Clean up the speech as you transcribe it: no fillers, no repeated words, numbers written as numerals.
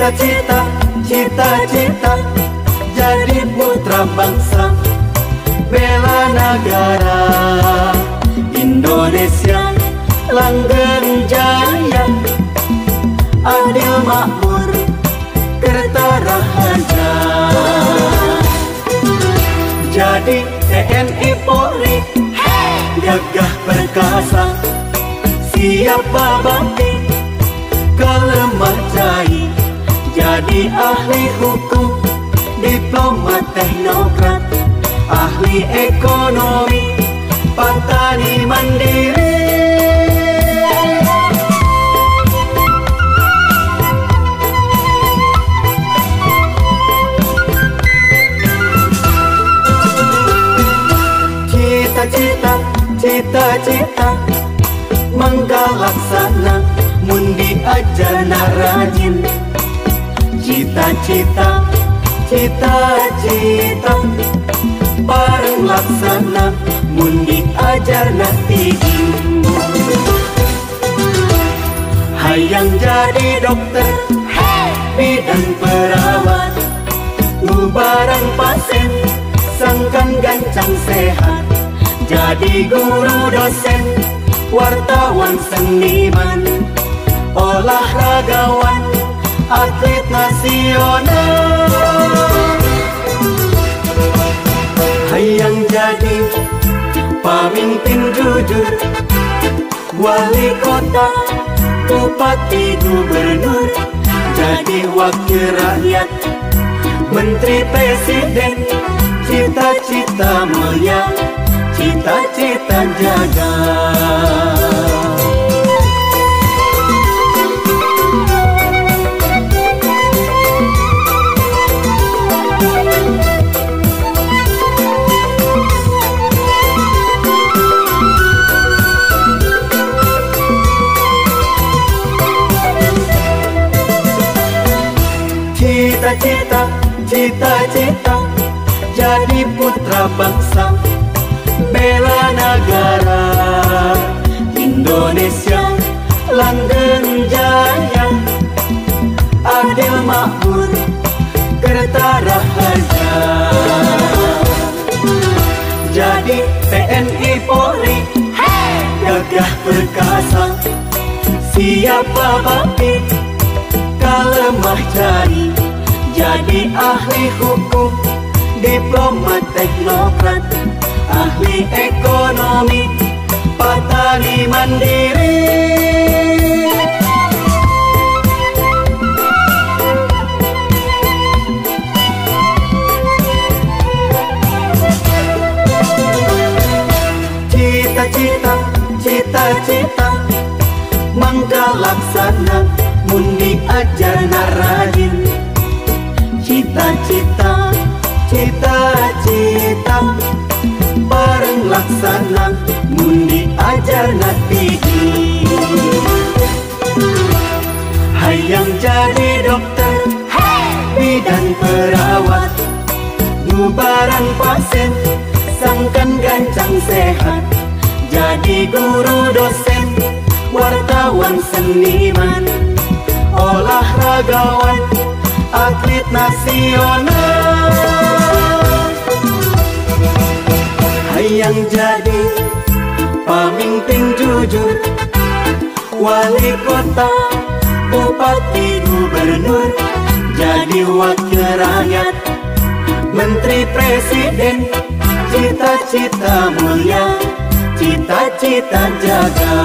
Cita-cita, cita-cita jadi putra bangsa, bela negara Indonesia langgeng jaya, adil makmur kerta rahaja. Jadi TNI Polri gagah perkasa, siapa bakti kelemah jai. Jadi ahli hukum, diplomat teknokrat, ahli ekonomi, petani mandiri. Cita-cita, cita-cita menggalaksana, mundi ajarna rajin. Cita-cita, cita-cita bareng laksana, mundi ajarna tinggi. Hayang jadi dokter, bidan perawat, nu bareng pasien, sangkan gancang sehat. Jadi guru dosen, wartawan seniman, olahragawan, atlet nasional. Hayang jadi pamimpin jujur, wali kota, bupati, gubernur, jadi wakil rakyat, menteri presiden. Cita-cita mulia, cita-cita jaga. Cita-cita, cita-cita jadi putra bangsa, bela negara Indonesia langgeng jaya, adil makmur kerta rahaja. Jadi TNI Polri gagah perkasa, siapa bakti kalemah jai. Jadi ahli hukum, diplomat teknokrat, ahli ekonomi, petani mandiri. Cita-cita, cita-cita menggalaksana, mundi ajarna rajin. Cita-cita, cita-cita bareng laksana, mundi ajarna tinggi. Hayang jadi dokter, bidan perawat, nu bareng pasien, sangkan gancang sehat. Jadi guru dosen, wartawan seniman, olahragawan, atlet nasional. Hayang jadi pamimpin jujur, wali kota, bupati, gubernur, jadi wakil rakyat, menteri presiden. Cita-cita mulia, cita-cita jaga.